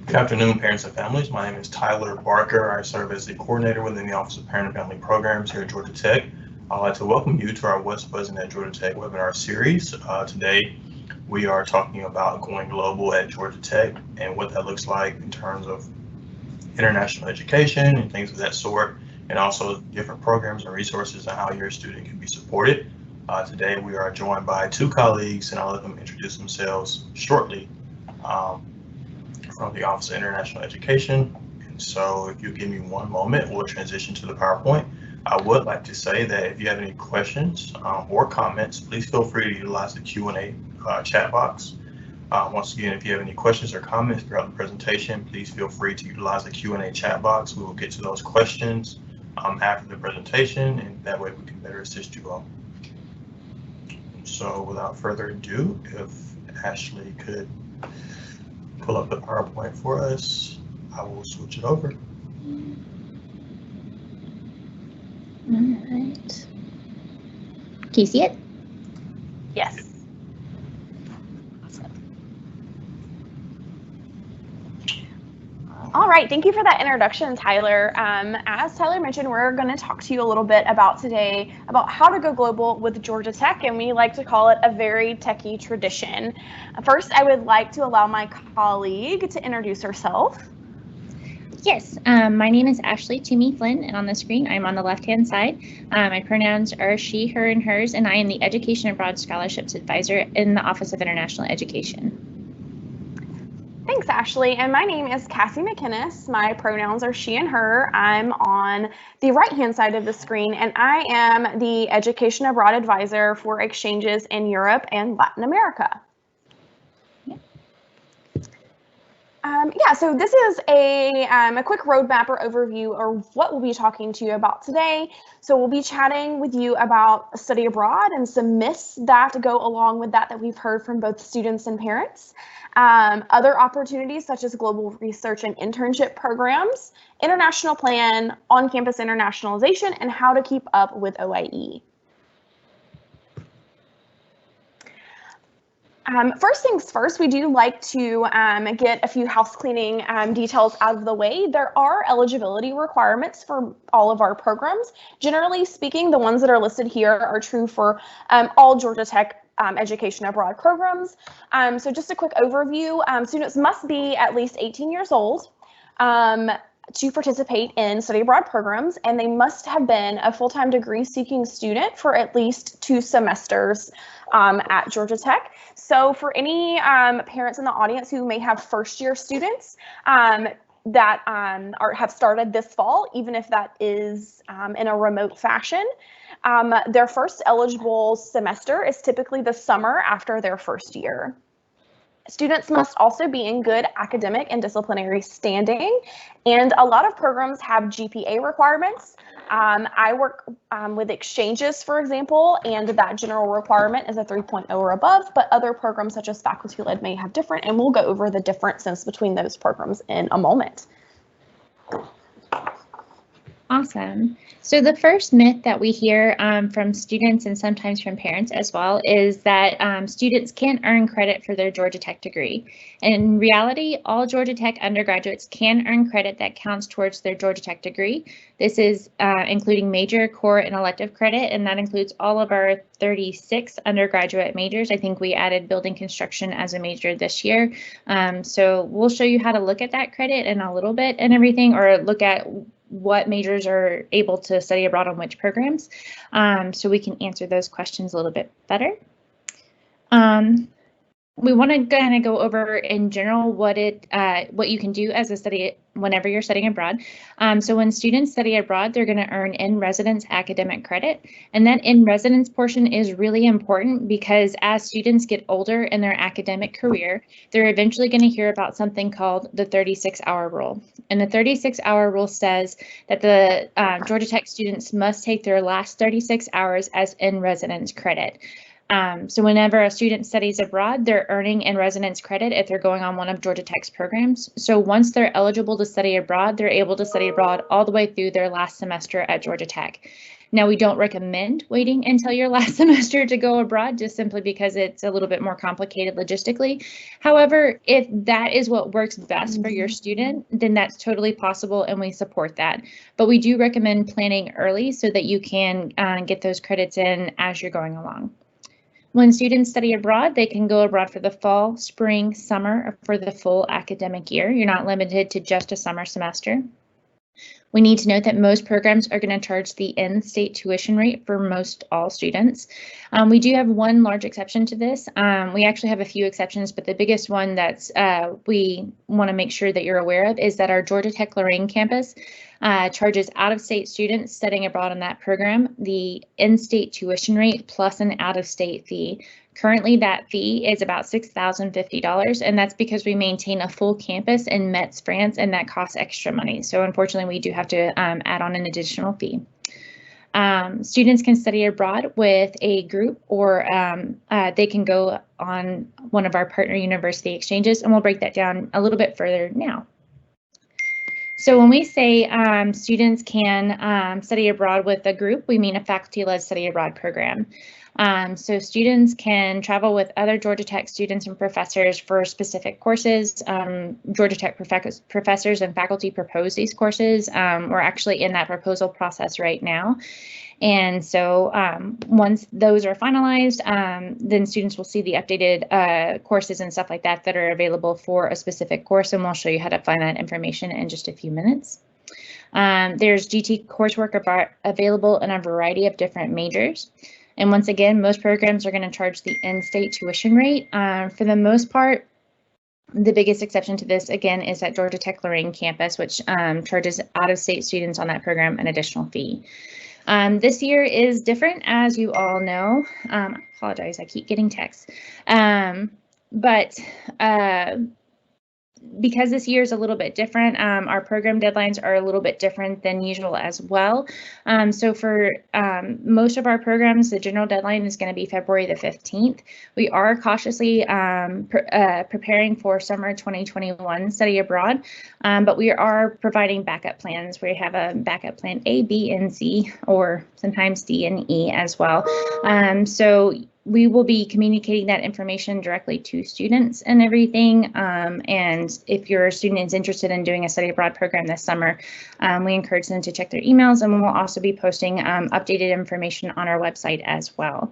Good afternoon, parents and families. My name is Tyler Barker. I serve as the coordinator within the Office of Parent and Family Programs here at Georgia Tech. I'd like to welcome you to our What's Buzzin at Georgia Tech webinar series. Today, we are talking about going global at Georgia Tech and what that looks like in terms of international education and things of that sort, and also different programs and resources and how your student can be supported. Today, we are joined by two colleagues, and I'll let them introduce themselves shortly. From the Office of International Education. And so if you give me one moment, we'll transition to the PowerPoint. I would like to say that if you have any questions or comments, please feel free to utilize the Q&A chat box. Once again, if you have any questions or comments throughout the presentation, please feel free to utilize the Q&A chat box. We will get to those questions after the presentation, and that way we can better assist you all. So without further ado, if Ashley could pull up the PowerPoint for us, I will switch it over. All right. Can you see it? Yes. All right, thank you for that introduction, Tyler. As Tyler mentioned, we're going to talk to you a little bit about today about how to go global with Georgia Tech, and we like to call it a very techie tradition. First, I would like to allow my colleague to introduce herself. Yes, my name is Ashlee Toomey-Flinn, and on the screen, I'm on the left-hand side. My pronouns are she, her, and hers, and I am the Education Abroad Scholarships Advisor in the Office of International Education. Thanks, Ashley. And my name is Cassy McInnis. My pronouns are she and her. I'm on the right-hand side of the screen, and I am the Education Abroad Advisor for exchanges in Europe and Latin America. So this is a quick roadmap or overview of what we'll be talking to you about today. So we'll be chatting with you about study abroad and some myths that go along with that we've heard from both students and parents. Other opportunities such as global research and internship programs, international plan, on-campus internationalization, and how to keep up with OIE. First things first, we do like to get a few house cleaning details out of the way. There are eligibility requirements for all of our programs. Generally speaking, the ones that are listed here are true for all Georgia Tech education abroad programs. So just a quick overview, students must be at least 18 years old to participate in study abroad programs, and they must have been a full-time degree seeking student for at least 2 semesters at Georgia Tech. So for any parents in the audience who may have first-year students that have started this fall, even if that is in a remote fashion, their first eligible semester is typically the summer after their first year. Students must also be in good academic and disciplinary standing, and a lot of programs have GPA requirements. I work with exchanges, for example, and that general requirement is a 3.0 or above, but other programs such as faculty-led may have different, and we'll go over the differences between those programs in a moment. Awesome. So the first myth that we hear from students and sometimes from parents as well is that students can't earn credit for their Georgia Tech degree. In reality, all Georgia Tech undergraduates can earn credit that counts towards their Georgia Tech degree. This is including major, core, and elective credit, and that includes all of our 36 undergraduate majors. I think we added building construction as a major this year. So we'll show you how to look at that credit in a little bit and everything, or look at what majors are able to study abroad on which programs, so we can answer those questions a little bit better. We want to kind of go over in general what you can do as a study whenever you're studying abroad. So when students study abroad, they're going to earn in-residence academic credit, and that in-residence portion is really important because as students get older in their academic career, they're eventually going to hear about something called the 36-hour rule. And the 36-hour rule says that the Georgia Tech students must take their last 36 hours as in-residence credit. So whenever a student studies abroad, they're earning in residence credit if they're going on one of Georgia Tech's programs. So once they're eligible to study abroad, they're able to study abroad all the way through their last semester at Georgia Tech. Now, we don't recommend waiting until your last semester to go abroad, just simply because it's a little bit more complicated logistically. However, if that is what works best for your student, then that's totally possible and we support that. But we do recommend planning early so that you can get those credits in as you're going along. When students study abroad, they can go abroad for the fall, spring, summer, or for the full academic year. You're not limited to just a summer semester. We need to note that most programs are going to charge the in-state tuition rate for most all students. We do have one large exception to this. We actually have a few exceptions, but the biggest one that's we want to make sure that you're aware of is that our Georgia Tech Lorraine campus charges out-of-state students studying abroad in that program the in-state tuition rate plus an out-of-state fee. Currently, that fee is about $6,050, and that's because we maintain a full campus in Metz, France, and that costs extra money. So unfortunately, we do have to add on an additional fee. Students can study abroad with a group, or they can go on one of our partner university exchanges, and we'll break that down a little bit further now. So when we say students can study abroad with a group, we mean a faculty-led study abroad program. So students can travel with other Georgia Tech students and professors for specific courses. Georgia Tech professors and faculty propose these courses. We're actually in that proposal process right now. And so once those are finalized, then students will see the updated courses and stuff like that that are available for a specific course, and we'll show you how to find that information in just a few minutes. There's GT coursework available in a variety of different majors. And once again, most programs are going to charge the in-state tuition rate. For the most part, the biggest exception to this, again, is at Georgia Tech Lorraine campus, which charges out-of-state students on that program an additional fee. This year is different, as you all know. I apologize, I keep getting texts. Because this year is a little bit different, our program deadlines are a little bit different than usual as well. So for most of our programs, the general deadline is going to be February the 15th. We are cautiously preparing for summer 2021 study abroad, but we are providing backup plans. We have a backup plan A, B, and C, or sometimes D and E as well. So we will be communicating that information directly to students and everything. And if your student is interested in doing a study abroad program this summer, we encourage them to check their emails, and we'll also be posting updated information on our website as well.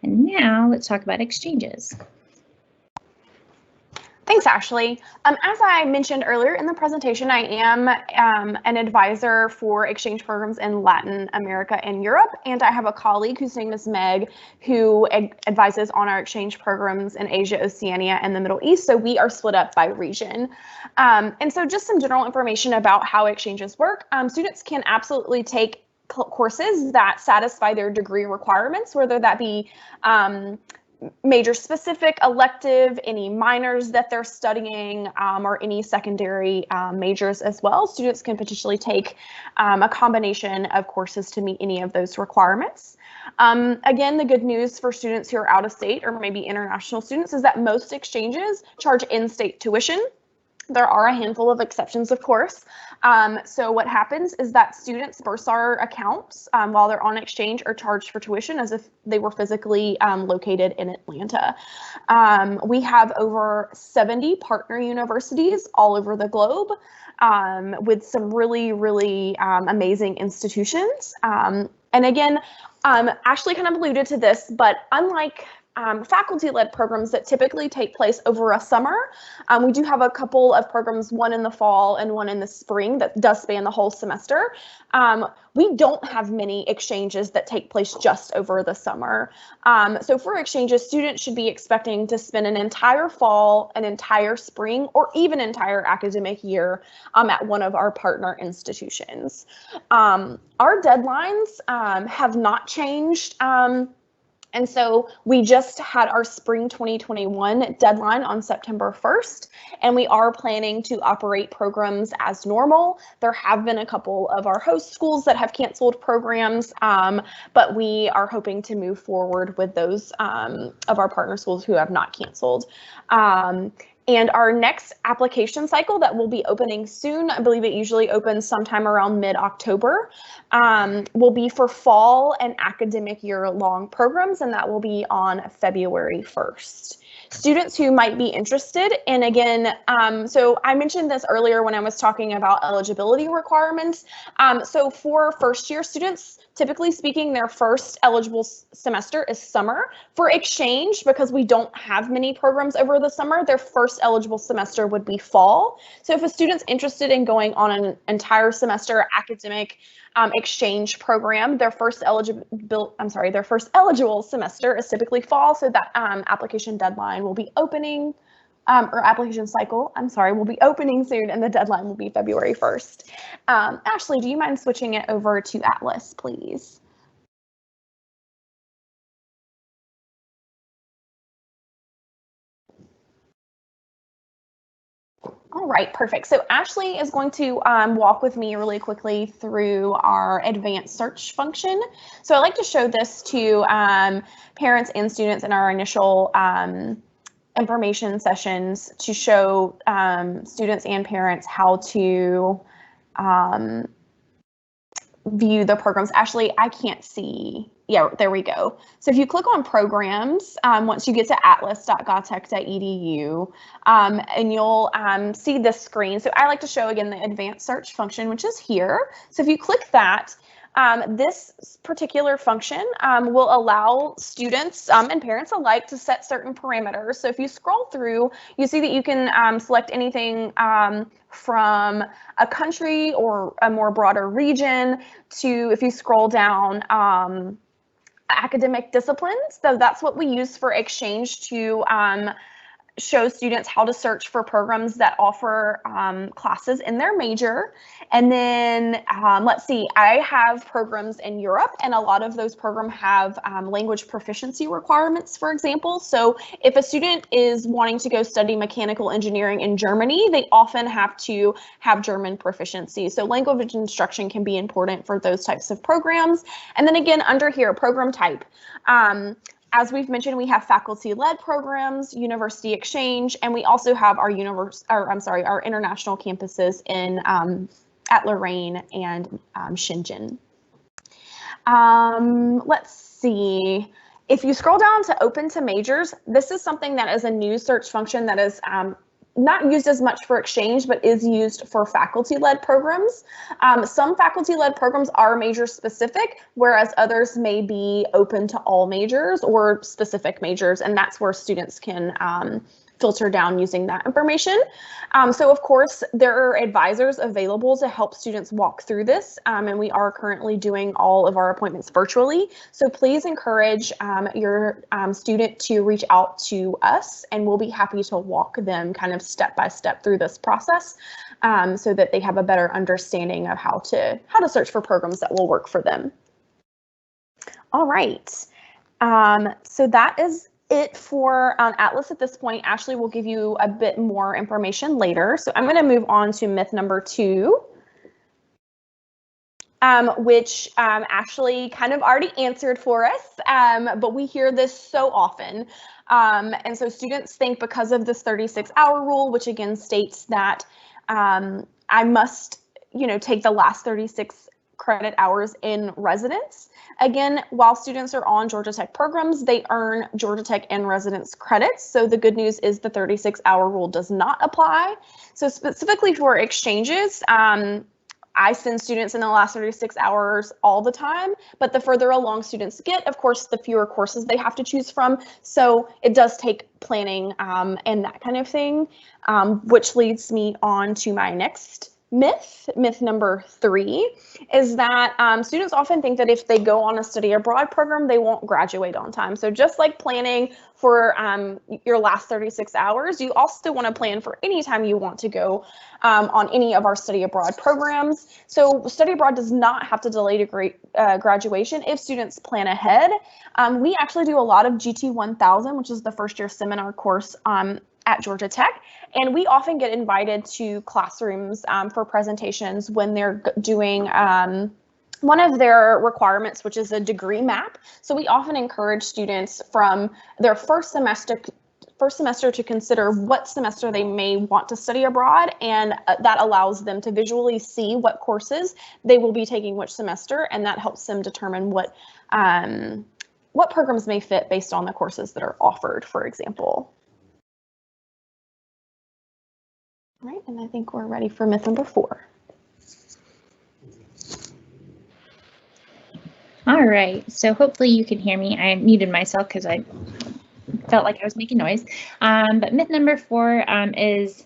And now let's talk about exchanges. Thanks, Ashley. As I mentioned earlier in the presentation, I am an advisor for exchange programs in Latin America and Europe, and I have a colleague whose name is Meg, who advises on our exchange programs in Asia, Oceania, and the Middle East. So we are split up by region. And so just some general information about how exchanges work. Students can absolutely take courses that satisfy their degree requirements, whether that be major specific, elective, any minors that they're studying, or any secondary majors as well. Students can potentially take a combination of courses to meet any of those requirements. Again, the good news for students who are out of state or maybe international students is that most exchanges charge in-state tuition. There are a handful of exceptions, of course. So what happens is that students' bursar accounts while they're on exchange are charged for tuition as if they were physically located in Atlanta. We have over 70 partner universities all over the globe with some really, really amazing institutions. And again, Ashley kind of alluded to this, but unlike faculty-led programs that typically take place over a summer, we do have a couple of programs, one in the fall and one in the spring, that does span the whole semester. We don't have many exchanges that take place just over the summer. So for exchanges, students should be expecting to spend an entire fall, an entire spring, or even entire academic year at one of our partner institutions. Our deadlines have not changed And so we just had our spring 2021 deadline on September 1st, and we are planning to operate programs as normal. There have been a couple of our host schools that have canceled programs, but we are hoping to move forward with those of our partner schools who have not canceled. And our next application cycle that will be opening soon, I believe it usually opens sometime around mid-October, will be for fall and academic year-long programs, and that will be on February 1st. Students who might be interested, and again, so I mentioned this earlier when I was talking about eligibility requirements. So for first-year students, typically speaking, their first eligible semester is summer. For exchange, because we don't have many programs over the summer, their first eligible semester would be fall. So if a student's interested in going on an entire semester academic exchange program, their first eligible semester is typically fall. So that application deadline will be opening, or application cycle, will be opening soon, and the deadline will be February 1st. Ashlee, do you mind switching it over to Atlas, please? All right, perfect. So Ashlee is going to walk with me really quickly through our advanced search function. So I like to show this to parents and students in our initial information sessions to show students and parents how to view the programs. Ashlee, I can't see. Yeah, there we go. So if you click on programs, once you get to atlas.gatech.edu, and you'll see this screen. So I like to show again the advanced search function, which is here. So if you click that, this particular function will allow students and parents alike to set certain parameters. So if you scroll through, you see that you can select anything from a country or a more broader region to, if you scroll down, academic disciplines. So that's what we use for exchange to show students how to search for programs that offer classes in their major. And then let's see, I have programs in Europe, and a lot of those programs have language proficiency requirements, for example. So if a student is wanting to go study mechanical engineering in Germany, they often have to have German proficiency. So language instruction can be important for those types of programs. And then again, under here, program type. As we've mentioned, we have faculty-led programs, university exchange, and we also have our our international campuses in at Lorraine and Shenzhen. Let's see. If you scroll down to open to majors, this is something that is a new search function that is not used as much for exchange, but is used for faculty-led programs. Some faculty-led programs are major specific, whereas others may be open to all majors or specific majors, and that's where students can filter down using that information. So of course, there are advisors available to help students walk through this, and we are currently doing all of our appointments virtually. So please encourage your student to reach out to us, and we'll be happy to walk them kind of step by step through this process so that they have a better understanding of how to search for programs that will work for them. All right, so that is it for Atlas at this point. Ashlee will give you a bit more information later. So I'm going to move on to myth number 2, which Ashlee kind of already answered for us, but we hear this so often. And so students think because of this 36-hour rule, which again states that I must, take the last 36 credit hours in residence. Again, while students are on Georgia Tech programs, they earn Georgia Tech in residence credits. So the good news is the 36-hour rule does not apply. So specifically for exchanges, I send students in the last 36 hours all the time, but the further along students get, of course, the fewer courses they have to choose from. So it does take planning and that kind of thing, which leads me on to my next Myth number 3 is that students often think that if they go on a study abroad program, they won't graduate on time. So just like planning for your last 36 hours, you also want to plan for any time you want to go on any of our study abroad programs. So study abroad does not have to delay to graduation if students plan ahead. We actually do a lot of GT 1000, which is the first year seminar course at Georgia Tech. And we often get invited to classrooms for presentations when they're doing one of their requirements, which is a degree map. So we often encourage students from their first semester to consider what semester they may want to study abroad, and that allows them to visually see what courses they will be taking which semester, and that helps them determine what programs may fit based on the courses that are offered, for example. All right, and I think we're ready for myth number 4. All right, so hopefully you can hear me. I muted myself because I felt like I was making noise. But myth number 4 is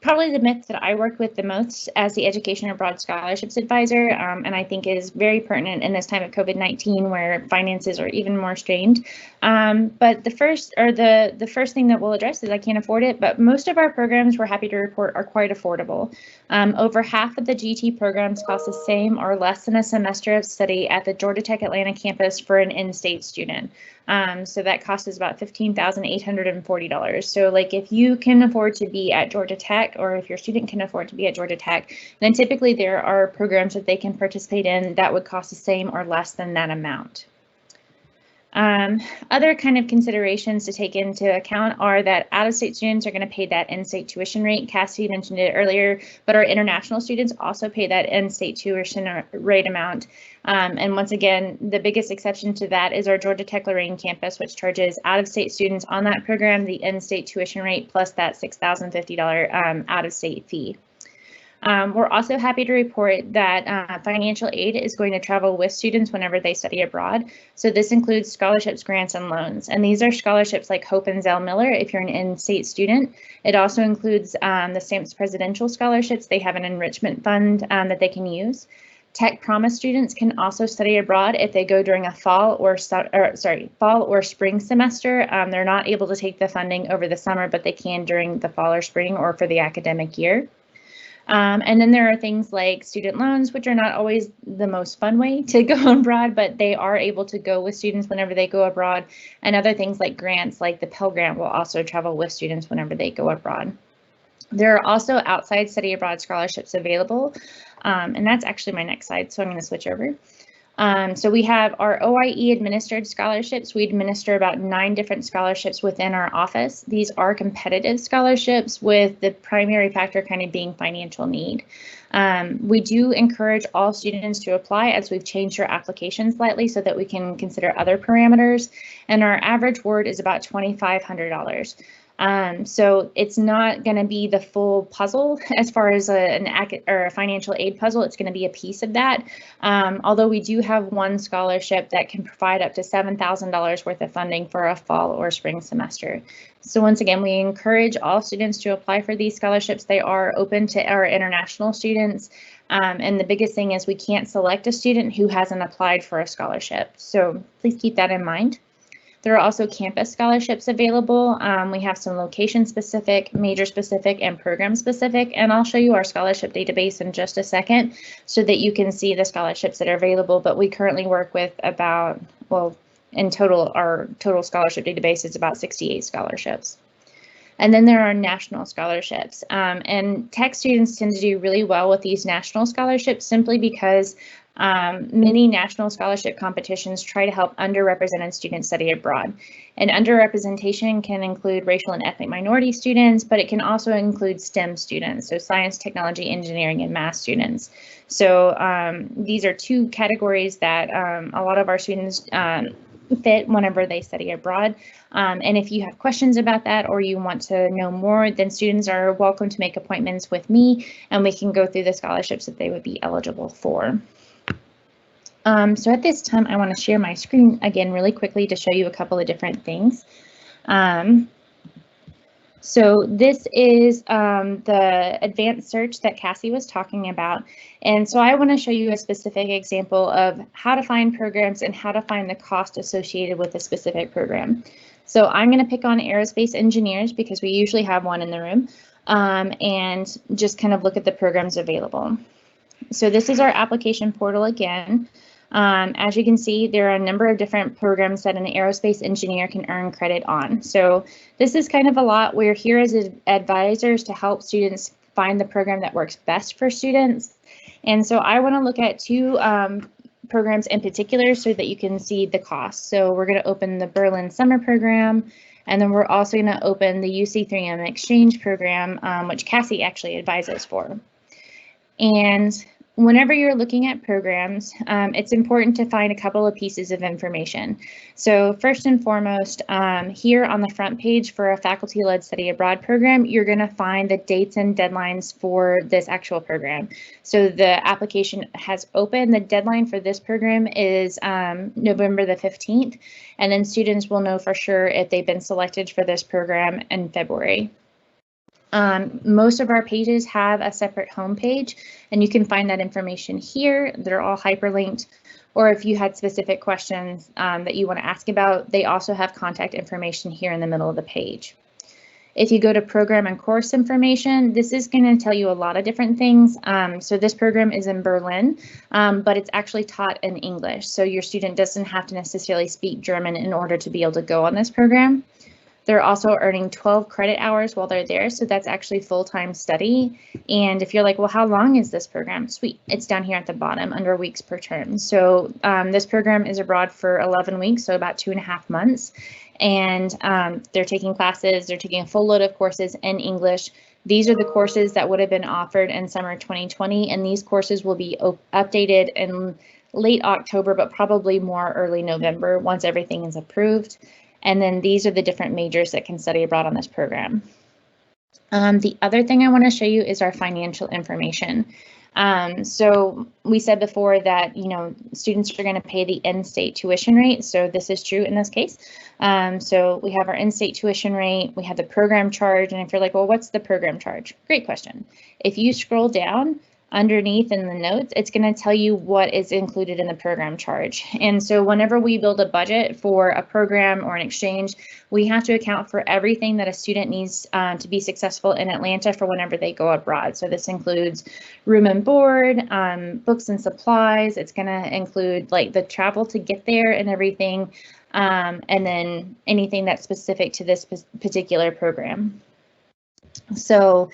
probably the myth that I work with the most as the Education Abroad Scholarships Advisor, and I think is very pertinent in this time of COVID-19 where finances are even more strained. But the first thing that we'll address is I can't afford it, but most of our programs, we're happy to report, are quite affordable. Over half of the GT programs cost the same or less than a semester of study at the Georgia Tech Atlanta campus for an in-state student. So that cost is about $15,840. So like if you can afford to be at Georgia Tech, or if your student can afford to be at Georgia Tech, then typically there are programs that they can participate in that would cost the same or less than that amount. Other kind of considerations to take into account are that out-of-state students are going to pay that in-state tuition rate. Cassy mentioned it earlier, but our international students also pay that in-state tuition rate amount. And once again, the biggest exception to that is our Georgia Tech Lorraine campus, which charges out-of-state students on that program the in-state tuition rate plus that $6,050 out-of-state fee. We're also happy to report that financial aid is going to travel with students whenever they study abroad. So this includes scholarships, grants, and loans. And these are scholarships like Hope and Zell Miller if you're an in-state student. It also includes the Stamps Presidential Scholarships. They have an enrichment fund that they can use. Tech Promise students can also study abroad if they go during a fall or spring semester. They're not able to take the funding over the summer, but they can during the fall or spring or for the academic year. And then there are things like student loans, which are not always the most fun way to go abroad, but they are able to go with students whenever they go abroad. And other things like grants, like the Pell Grant, will also travel with students whenever they go abroad. There are also outside study abroad scholarships available, and that's actually my next slide, so I'm going to switch over. So we have our OIE administered scholarships. We administer about 9 different scholarships within our office. These are competitive scholarships with the primary factor kind of being financial need. We do encourage all students to apply as we've changed our application slightly so that we can consider other parameters. And our average award is about $2,500. So it's not going to be the full puzzle as far as a financial aid puzzle. It's going to be a piece of that. Although we do have one scholarship that can provide up to $7,000 worth of funding for a fall or spring semester. So once again, we encourage all students to apply for these scholarships. They are open to our international students. And the biggest thing is we can't select a student who hasn't applied for a scholarship. So please keep that in mind. There are also campus scholarships available. We have some location specific, major specific, and program specific, and I'll show you our scholarship database in just a second so that you can see the scholarships that are available. But we currently work with about, well, in total, our total scholarship database is about 68 scholarships. And then there are national scholarships, and tech students tend to do really well with these national scholarships simply because many national scholarship competitions try to help underrepresented students study abroad. And underrepresentation can include racial and ethnic minority students, but it can also include STEM students, so science, technology, engineering, and math students. So these are 2 categories that a lot of our students fit whenever they study abroad. And if you have questions about that or you want to know more, then students are welcome to make appointments with me and we can go through the scholarships that they would be eligible for. So at this time, I want to share my screen again really quickly to show you a couple of different things. So this is the advanced search that Cassy was talking about. And so I want to show you a specific example of how to find programs and how to find the cost associated with a specific program. So I'm going to pick on aerospace engineers because we usually have one in the room, and just kind of look at the programs available. So this is our application portal again. As you can see, there are a number of different programs that an aerospace engineer can earn credit on. So this is kind of a lot. We're here as advisors to help students find the program that works best for students. And so I want to look at two programs in particular so that you can see the cost. So we're going to open the Berlin summer program, and then we're also going to open the UC3M exchange program, which Cassy actually advises for. And whenever you're looking at programs, it's important to find a couple of pieces of information. So first and foremost, here on the front page for a faculty-led study abroad program, you're going to find the dates and deadlines for this actual program. So the application has opened. The deadline for this program is November the 15th, and then students will know for sure if they've been selected for this program in February. Most of our pages have a separate home page, and you can find that information here. They're all hyperlinked, or if you had specific questions that you want to ask about, they also have contact information here in the middle of the page. If you go to program and course information, this is going to tell you a lot of different things. So this program is in Berlin, but it's actually taught in English. So your student doesn't have to necessarily speak German in order to be able to go on this program. They're also earning 12 credit hours while they're there, so that's actually full-time study. And if you're like, well, how long is this program? Sweet, it's down here at the bottom under weeks per term. So this program is abroad for 11 weeks, so about 2.5 months. And they're taking classes, they're taking a full load of courses in English. These are the courses that would have been offered in summer 2020, and these courses will be updated in late October, but probably more early November once everything is approved. And then these are the different majors that can study abroad on this program. The other thing I want to show you is our financial information. So we said before that, students are going to pay the in-state tuition rate. So this is true in this case. So we have our in-state tuition rate, we have the program charge, and if you're like, well, what's the program charge? Great question. If you scroll down, underneath in the notes, it's going to tell you what is included in the program charge. And so whenever we build a budget for a program or an exchange, we have to account for everything that a student needs to be successful in Atlanta for whenever they go abroad. So this includes room and board, books and supplies. It's going to include like the travel to get there and everything, and then anything that's specific to this particular program. So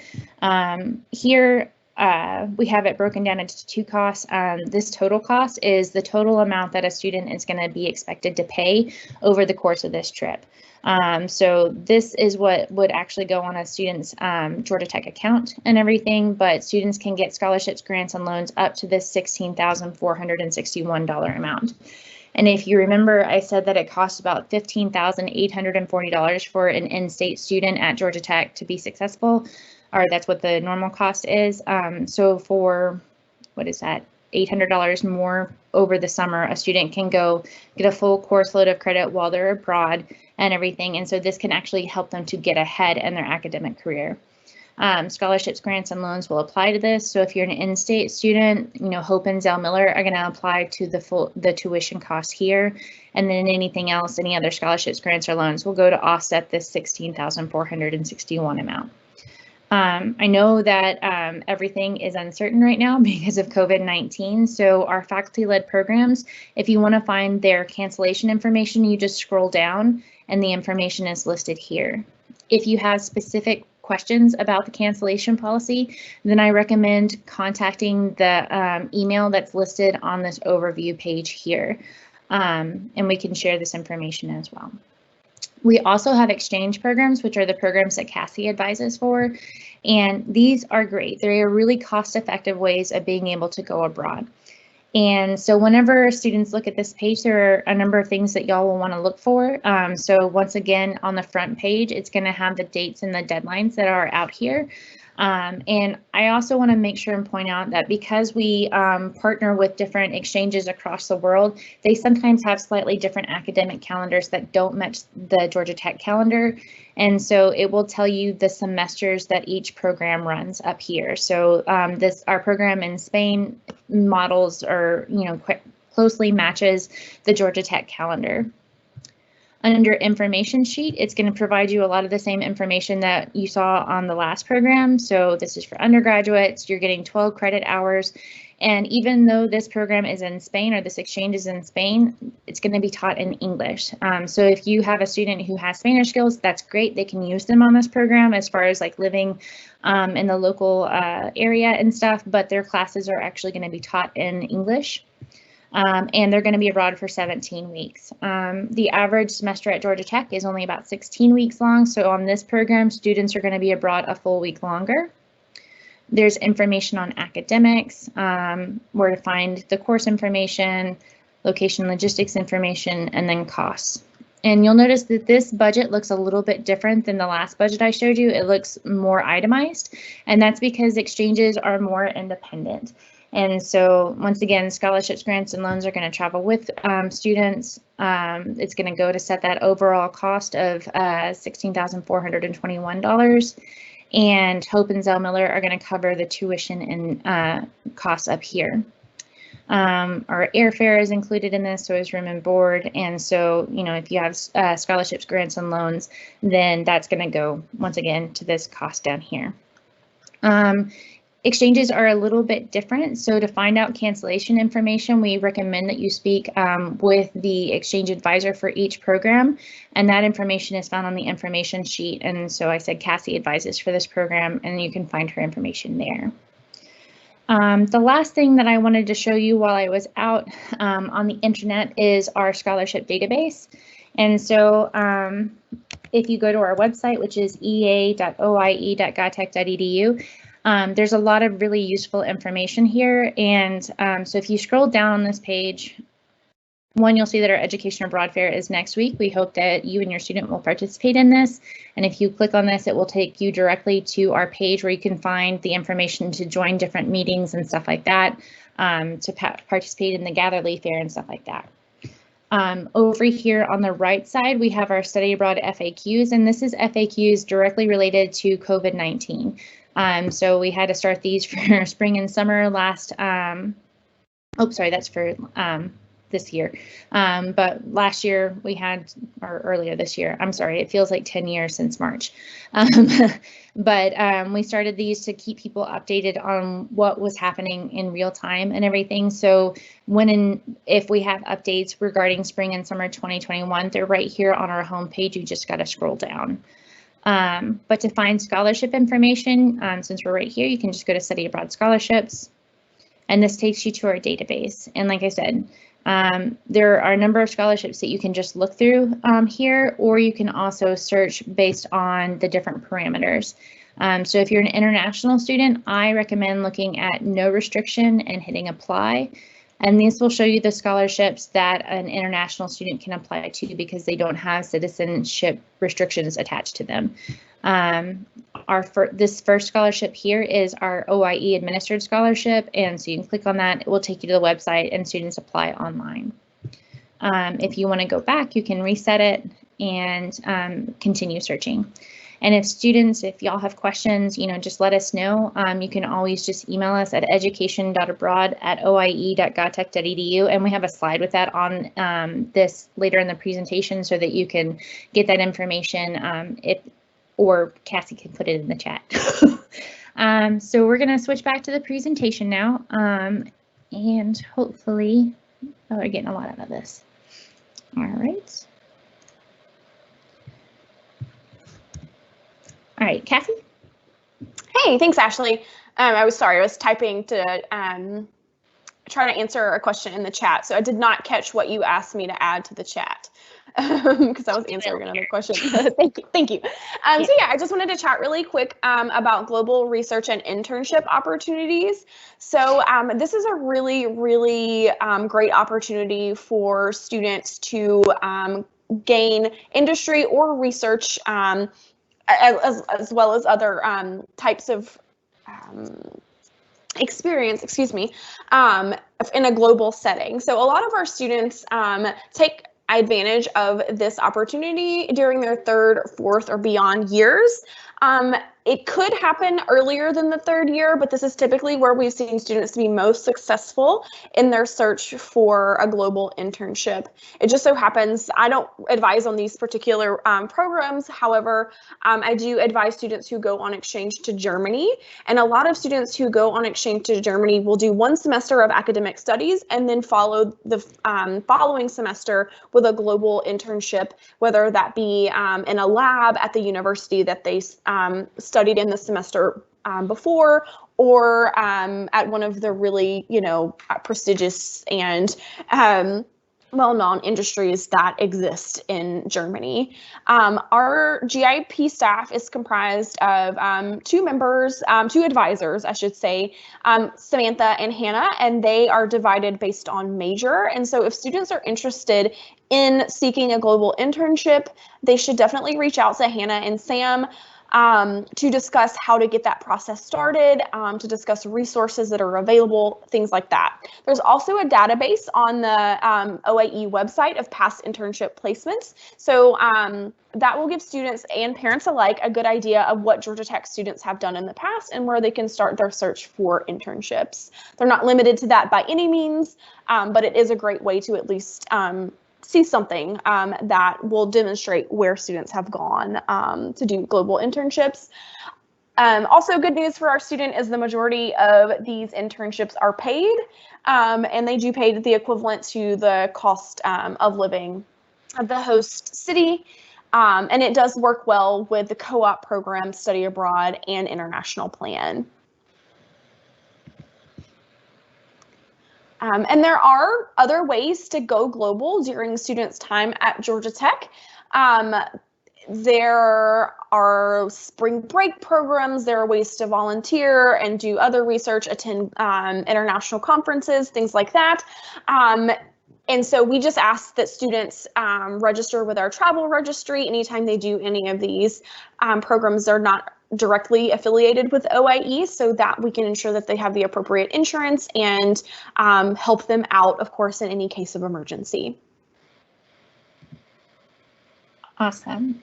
here, we have it broken down into two costs. This total cost is the total amount that a student is going to be expected to pay over the course of this trip. So this is what would actually go on a student's Georgia Tech account and everything, but students can get scholarships, grants, and loans up to this $16,461 amount. And if you remember, I said that it costs about $15,840 for an in-state student at Georgia Tech to be successful. Or that's what the normal cost is. So for, what is that, $800 more over the summer, a student can go get a full course load of credit while they're abroad and everything. And so this can actually help them to get ahead in their academic career. Scholarships, grants, and loans will apply to this. So if you're an in-state student, Hope and Zell Miller are going to apply to the tuition cost here. And then anything else, any other scholarships, grants, or loans will go to offset this $16,461 amount. I know that everything is uncertain right now because of COVID-19. So our faculty-led programs, if you want to find their cancellation information, you just scroll down and the information is listed here. If you have specific questions about the cancellation policy, then I recommend contacting the email that's listed on this overview page here. And we can share this information as well. We also have exchange programs, which are the programs that Cassy advises for, and these are great. They're really cost-effective ways of being able to go abroad. And so whenever students look at this page, there are a number of things that y'all will want to look for. So once again, on the front page, it's going to have the dates and the deadlines that are out here. And I also want to make sure and point out that because we partner with different exchanges across the world, they sometimes have slightly different academic calendars that don't match the Georgia Tech calendar. And so it will tell you the semesters that each program runs up here. So our program in Spain models or, quite closely matches the Georgia Tech calendar. Under information sheet, it's going to provide you a lot of the same information that you saw on the last program. So this is for undergraduates. You're getting 12 credit hours. And even though this program is in Spain, or this exchange is in Spain, it's going to be taught in English. So if you have a student who has Spanish skills, that's great. They can use them on this program as far as like living in the local area and stuff, but their classes are actually going to be taught in English. And they're going to be abroad for 17 weeks. The average semester at Georgia Tech is only about 16 weeks long. So on this program, students are going to be abroad a full week longer. There's information on academics, where to find the course information, location logistics information, and then costs. And you'll notice that this budget looks a little bit different than the last budget I showed you. It looks more itemized, and that's because exchanges are more independent. And so once again, scholarships, grants, and loans are going to travel with students. It's going to go to set that overall cost of $16,421. And Hope and Zell Miller are going to cover the tuition and costs up here. Our airfare is included in this, so is room and board. And so, if you have scholarships, grants, and loans, then that's going to go, once again, to this cost down here. Exchanges are a little bit different, so to find out cancellation information, we recommend that you speak with the exchange advisor for each program, and that information is found on the information sheet. And so I said Cassy advises for this program, and you can find her information there. The last thing that I wanted to show you while I was out on the internet is our scholarship database. And so if you go to our website, which is ea.oie.gatech.edu, there's a lot of really useful information here. And so if you scroll down on this page, one, you'll see that our Education Abroad Fair is next week. We hope that you and your student will participate in this. And if you click on this, it will take you directly to our page where you can find the information to join different meetings and stuff like that, to participate in the Gatherly Fair and stuff like that. Over here on the right side, we have our Study Abroad FAQs, and this is FAQs directly related to COVID-19. So we had to start these for spring and summer last, that's for this year. But last year we had, or earlier this year, I'm sorry, it feels like 10 years since March. But we started these to keep people updated on what was happening in real time and everything. So if we have updates regarding spring and summer 2021, they're right here on our homepage. You just got to scroll down. But to find scholarship information, since we're right here, you can just go to Study Abroad Scholarships, and this takes you to our database. And like I said, there are a number of scholarships that you can just look through here, or you can also search based on the different parameters. So if you're an international student, I recommend looking at no restriction and hitting apply. And these will show you the scholarships that an international student can apply to because they don't have citizenship restrictions attached to them. This first scholarship here is our OIE administered scholarship, and so you can click on that. It will take you to the website and students apply online. If you want to go back, you can reset it and continue searching. And if y'all have questions, just let us know. You can always just email us at education.abroad@oie.gatech.edu, and we have a slide with that on this later in the presentation so that you can get that information, or Cassy can put it in the chat. So we're going to switch back to the presentation now, and hopefully, we're getting a lot out of this. All right. All right, Cassy. Hey, thanks, Ashlee. I was typing to try to answer a question in the chat, so I did not catch what you asked me to add to the chat because I was answering another question. Thank you. So yeah, I just wanted to chat really quick about global research and internship opportunities. So this is a really, really great opportunity for students to gain industry or research as well as other types of experience, in a global setting. So a lot of our students take advantage of this opportunity during their third, fourth, or beyond years. It could happen earlier than the third year, but this is typically where we've seen students to be most successful in their search for a global internship. It just so happens, I don't advise on these particular programs. However, I do advise students who go on exchange to Germany. And a lot of students who go on exchange to Germany will do 1 semester of academic studies and then follow the following semester with a global internship, whether that be in a lab at the university that they studied in the semester before, or at one of the really, prestigious and well-known industries that exist in Germany. Our GIP staff is comprised of 2 advisors, I should say, Samantha and Hannah, and they are divided based on major. And so if students are interested in seeking a global internship, they should definitely reach out to Hannah and Sam to discuss how to get that process started, to discuss resources that are available, things like that. There's also a database on the OAE website of past internship placements. So that will give students and parents alike a good idea of what Georgia Tech students have done in the past and where they can start their search for internships. They're not limited to that by any means, but it is a great way to at least see something that will demonstrate where students have gone to do global internships. Also, good news for our student is the majority of these internships are paid, and they do pay the equivalent to the cost of living of the host city. And it does work well with the co-op program, study abroad, and international plan. And there are other ways to go global during students' time at Georgia Tech. There are spring break programs, there are ways to volunteer and do other research, attend international conferences, things like that. And so we just ask that students register with our travel registry anytime they do any of these programs. They're not directly affiliated with OIE, so that we can ensure that they have the appropriate insurance and help them out, of course, in any case of emergency. Awesome.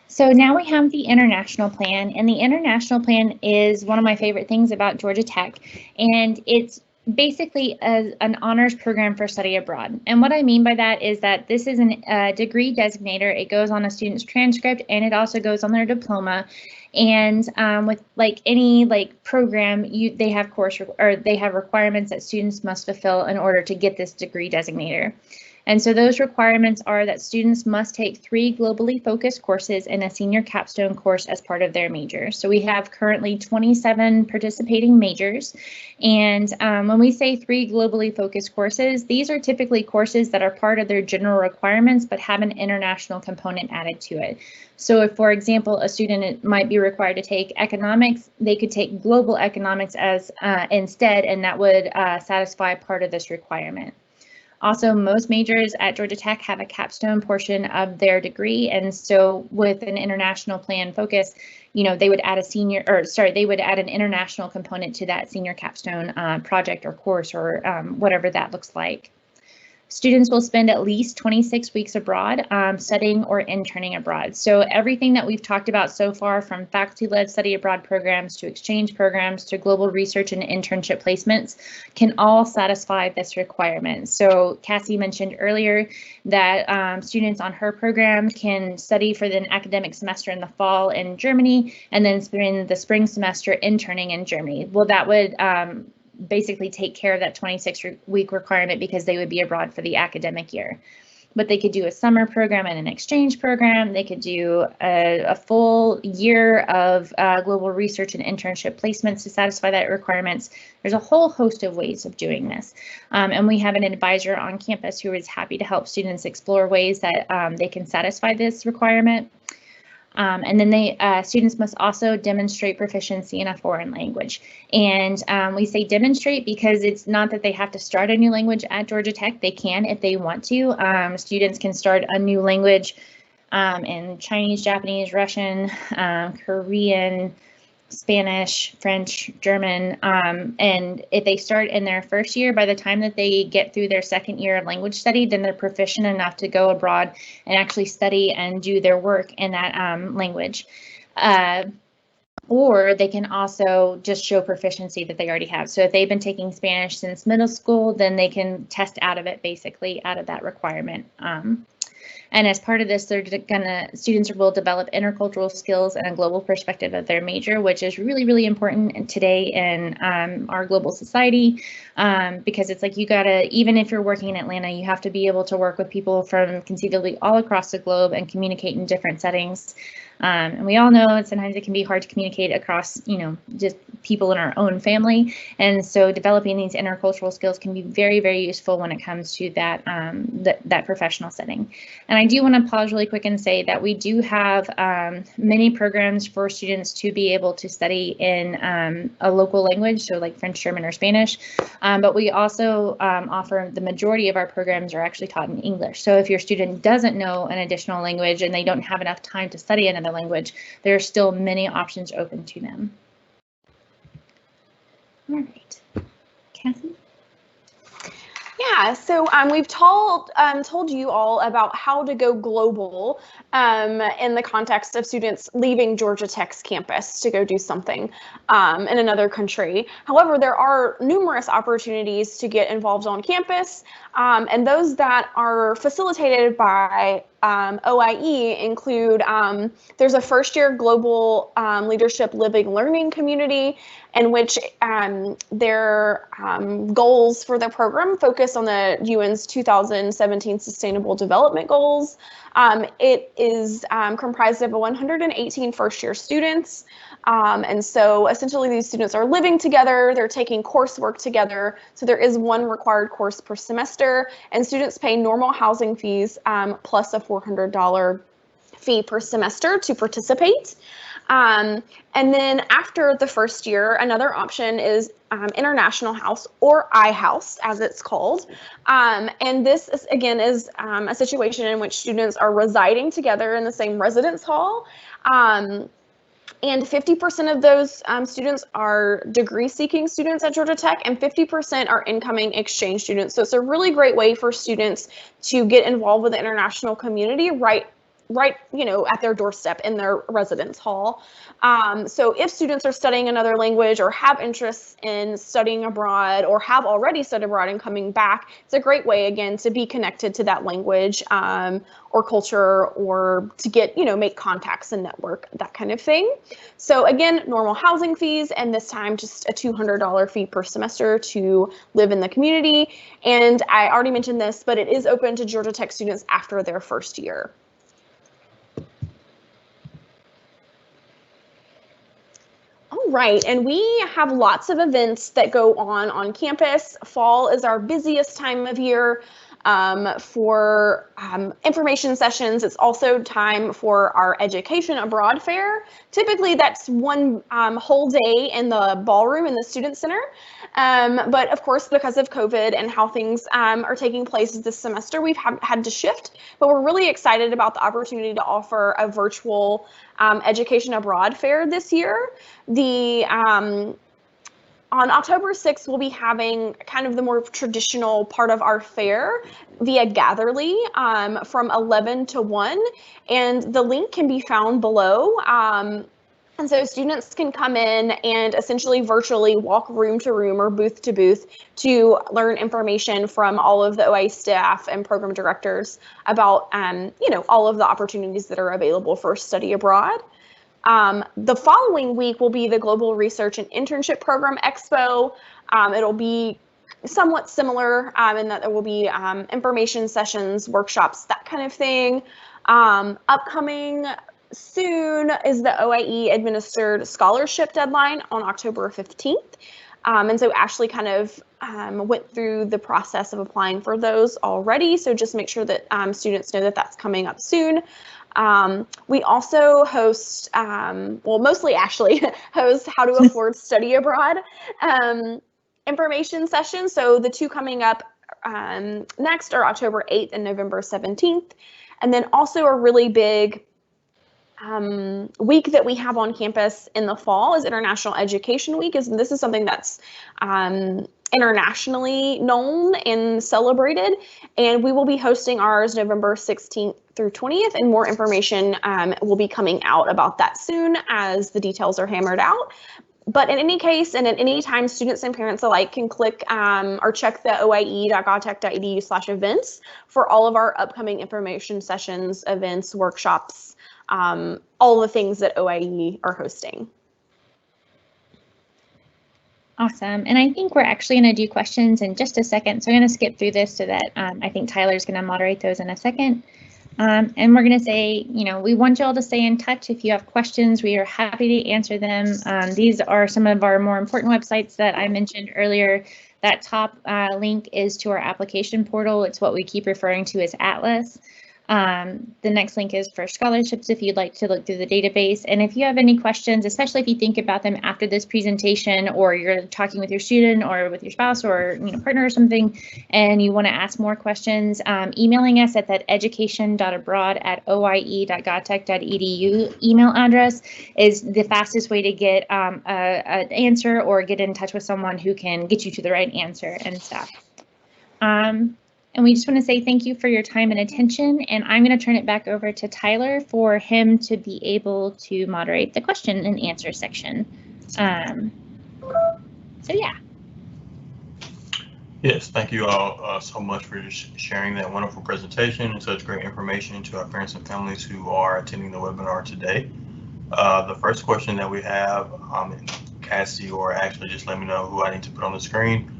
So now we have the international plan, and the international plan is one of my favorite things about Georgia Tech, and it's basically an honors program for study abroad. And what I mean by that is that this is a degree designator. It goes on a student's transcript, and it also goes on their diploma. And with like any program, they have they have requirements that students must fulfill in order to get this degree designator. And so those requirements are that students must take 3 globally focused courses and a senior capstone course as part of their major. So we have currently 27 participating majors. And when we say 3 globally focused courses, these are typically courses that are part of their general requirements, but have an international component added to it. So if, for example, a student might be required to take economics, they could take global economics as instead, and that would satisfy part of this requirement. Also, most majors at Georgia Tech have a capstone portion of their degree, and so with an international plan focus, they would add they would add an international component to that senior capstone project or course or whatever that looks like. Students will spend at least 26 weeks abroad studying or interning abroad. So everything that we've talked about so far, from faculty-led study abroad programs to exchange programs to global research and internship placements, can all satisfy this requirement. So Cassy mentioned earlier that students on her program can study for an academic semester in the fall in Germany and then spend the spring semester interning in Germany. Well, that would basically take care of that 26-week requirement because they would be abroad for the academic year. But they could do a summer program and an exchange program. They could do a full year of global research and internship placements to satisfy that requirements. There's a whole host of ways of doing this. And we have an advisor on campus who is happy to help students explore ways that they can satisfy this requirement. And then students must also demonstrate proficiency in a foreign language. And we say demonstrate because it's not that they have to start a new language at Georgia Tech. They can if they want to. Students can start a new language in Chinese, Japanese, Russian, Korean, Spanish, French, German, and if they start in their first year, by the time that they get through their second year of language study, then they're proficient enough to go abroad and actually study and do their work in that language. Or they can also just show proficiency that they already have. So if they've been taking Spanish since middle school, then they can test out of it, basically out of that requirement. And as part of this, students will develop intercultural skills and a global perspective of their major, which is really, really important today in our global society, because it's like you gotta, even if you're working in Atlanta, you have to be able to work with people from conceivably all across the globe and communicate in different settings. And we all know sometimes it can be hard to communicate across, just people in our own family. And so developing these intercultural skills can be very, very useful when it comes to that, that professional setting. And I do want to pause really quick and say that we do have many programs for students to be able to study in a local language, so like French, German, or Spanish. But we also offer, the majority of our programs are actually taught in English. So if your student doesn't know an additional language and they don't have enough time to study another language, there are still many options open to them. All right, Cassy? Yeah, so we've told you all about how to go global in the context of students leaving Georgia Tech's campus to go do something in another country. However, there are numerous opportunities to get involved on campus, and those that are facilitated by OIE include, there's a first-year global leadership living learning community in which their goals for the program focus on the UN's 2017 Sustainable Development Goals. It is comprised of 118 first-year students. And so essentially these students are living together, they're taking coursework together. So there is one required course per semester, and students pay normal housing fees plus a $400 fee per semester to participate. And then after the first year, another option is International House, or iHouse as it's called. And this is, again, is a situation in which students are residing together in the same residence hall. And 50% of those students are degree-seeking students at Georgia Tech, and 50% are incoming exchange students. So it's a really great way for students to get involved with the international community right, at their doorstep in their residence hall. So if students are studying another language or have interests in studying abroad or have already studied abroad and coming back, it's a great way, again, to be connected to that language or culture, or to get, make contacts and network, that kind of thing. So again, normal housing fees, and this time just a $200 fee per semester to live in the community. And I already mentioned this, but it is open to Georgia Tech students after their first year. All right, and we have lots of events that go on campus. Fall is our busiest time of year for information sessions. It's also time for our Education Abroad Fair. Typically, that's one whole day in the ballroom in the Student Center. But of course, because of COVID and how things are taking place this semester, we've had to shift. But we're really excited about the opportunity to offer a virtual Education Abroad Fair this year. On October 6th, we'll be having kind of the more traditional part of our fair via Gatherly from 11 to 1, and the link can be found below. And so students can come in and essentially virtually walk room to room or booth to booth to learn information from all of the OIE staff and program directors about, all of the opportunities that are available for study abroad. The following week will be the Global Research and Internship Program Expo. It'll be somewhat similar in that there will be information sessions, workshops, that kind of thing. Upcoming soon is the OIE administered scholarship deadline on October 15th. And so Ashlee kind of went through the process of applying for those already. So just make sure that students know that that's coming up soon. We also host, mostly Ashlee hosts How to Afford Study Abroad information sessions. So the two coming up next are October 8th and November 17th. And then also a really big week that we have on campus in the fall is International Education Week. This is something that's internationally known and celebrated, and we will be hosting ours November 16th through 20th, and more information will be coming out about that soon as the details are hammered out. But in any case, and at any time, students and parents alike can click or check the oie.godtech.edu/events for all of our upcoming information sessions, events, workshops, all the things that OIE are hosting. Awesome. And I think we're actually going to do questions in just a second. So I'm going to skip through this so that I think Tyler's going to moderate those in a second. And we're going to say, we want you all to stay in touch. If you have questions, we are happy to answer them. These are some of our more important websites that I mentioned earlier. That top link is to our application portal. It's what we keep referring to as Atlas. The next link is for scholarships if you'd like to look through the database. And if you have any questions, especially if you think about them after this presentation, or you're talking with your student or with your spouse or partner or something, and you want to ask more questions, emailing us at that education.abroad@oie.godtech.edu email address is the fastest way to get an answer or get in touch with someone who can get you to the right answer and stuff. And we just want to say thank you for your time and attention, and I'm going to turn it back over to Tyler for him to be able to moderate the question and answer section. So yeah. Yes, thank you all so much for sharing that wonderful presentation and such great information to our parents and families who are attending the webinar today. The first question that we have, Cassy or Ashlee, just let me know who I need to put on the screen.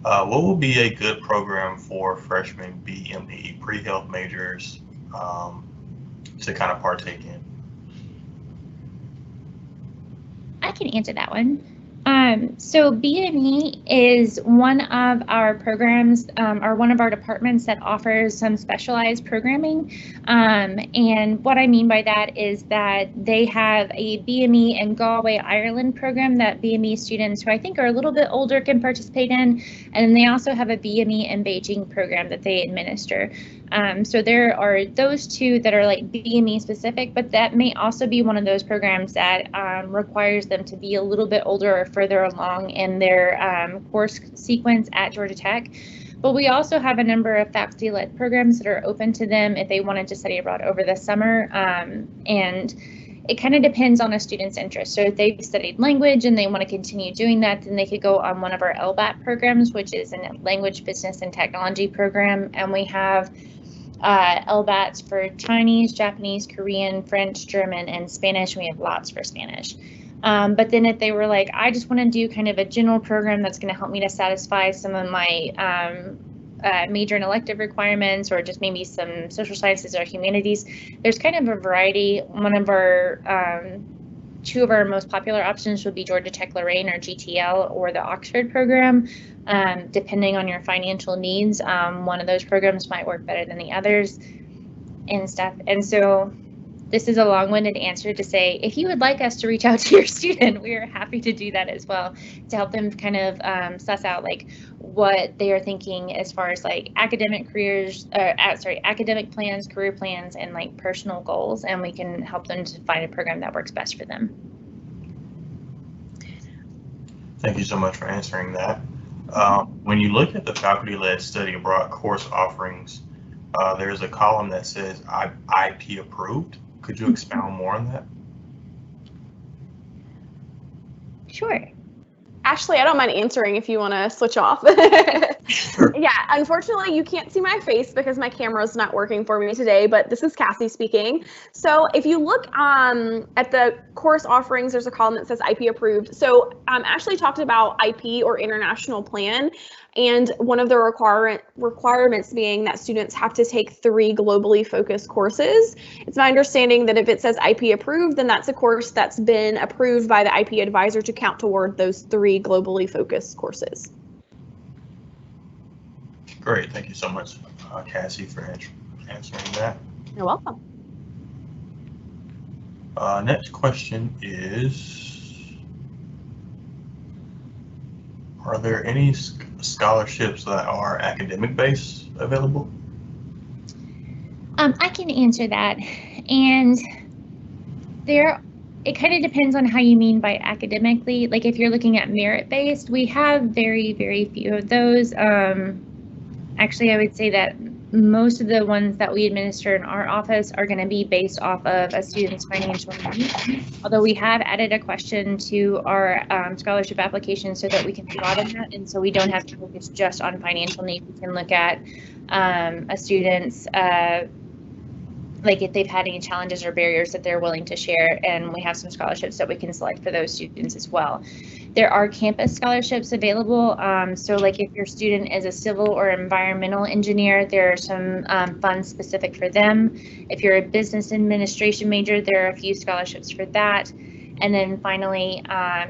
What will be a good program for freshman BME pre-health majors to kind of partake in? I can answer that one. So BME is one of our programs or one of our departments that offers some specialized programming. And what I mean by that is that they have a BME in Galway, Ireland program that BME students who I think are a little bit older can participate in. And they also have a BME in Beijing program that they administer. So there are those two that are like BME specific, but that may also be one of those programs that requires them to be a little bit older or further along in their course sequence at Georgia Tech. But we also have a number of faculty-led programs that are open to them if they wanted to study abroad over the summer. And it kind of depends on a student's interest. So if they've studied language and they want to continue doing that, then they could go on one of our LBAT programs, which is a language, business, and technology program. And we have LBATs for Chinese, Japanese, Korean, French, German, and Spanish. We have lots for Spanish. But then if they were like, I just want to do kind of a general program that's going to help me to satisfy some of my major and elective requirements, or just maybe some social sciences or humanities, there's kind of a variety. One of our two of our most popular options would be Georgia Tech Lorraine or GTL or the Oxford program. Depending on your financial needs, one of those programs might work better than the others and stuff. And so this is a long-winded answer to say, if you would like us to reach out to your student, we are happy to do that as well, to help them kind of suss out like what they are thinking as far as like academic careers, academic plans, career plans, and like personal goals, and we can help them to find a program that works best for them. Thank you so much for answering that. When you look at the faculty-led study abroad course offerings, there's a column that says IP approved. Could you expound more on that? Sure. Ashlee, I don't mind answering if you want to switch off. Sure. Yeah, unfortunately, you can't see my face because my camera's not working for me today, but this is Cassy speaking. So if you look at the course offerings, there's a column that says IP approved. So Ashlee talked about IP or international plan, and one of the requirements being that students have to take 3 globally focused courses. It's my understanding that if it says IP approved, then that's a course that's been approved by the IP advisor to count toward those 3 globally focused courses. Great, thank you so much, Cassy, for answering that. You're welcome. Next question is, are there any scholarships that are academic based available? I can answer that. And It kind of depends on how you mean by academically. Like if you're looking at merit-based, we have very, very few of those. Actually, I would say that most of the ones that we administer in our office are going to be based off of a student's financial need. Although we have added a question to our scholarship application so that we can broaden that, and so we don't have to focus just on financial need. We can look at a student's like if they've had any challenges or barriers that they're willing to share, and we have some scholarships that we can select for those students as well. There are campus scholarships available. So like if your student is a civil or environmental engineer, there are some funds specific for them. If you're a business administration major, there are a few scholarships for that. And then finally,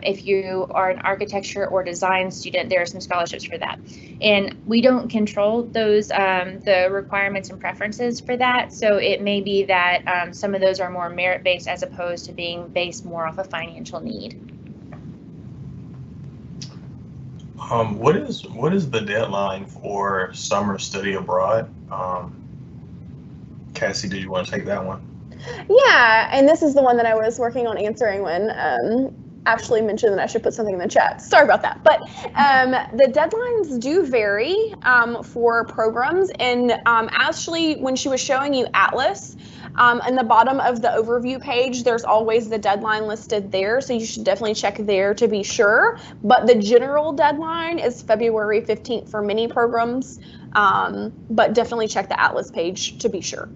if you are an architecture or design student, there are some scholarships for that. And we don't control those, the requirements and preferences for that. So it may be that some of those are more merit-based as opposed to being based more off a financial need. What is the deadline for summer study abroad? Cassy, do you want to take that one? Yeah, and this is the one that I was working on answering when Ashlee mentioned that I should put something in the chat. Sorry about that. But the deadlines do vary for programs. And Ashlee, when she was showing you Atlas, in the bottom of the overview page, there's always the deadline listed there. So you should definitely check there to be sure. But the general deadline is February 15th for many programs. But definitely check the Atlas page to be sure.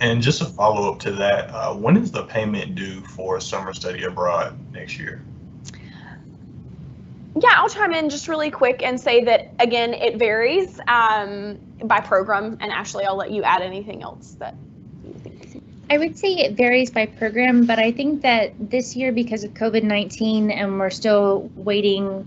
And just a follow up to that, when is the payment due for summer study abroad next year? Yeah, I'll chime in just really quick and say that, again, it varies by program. And Ashlee, I'll let you add anything else that you think. I would say it varies by program, but I think that this year, because of COVID-19 and we're still waiting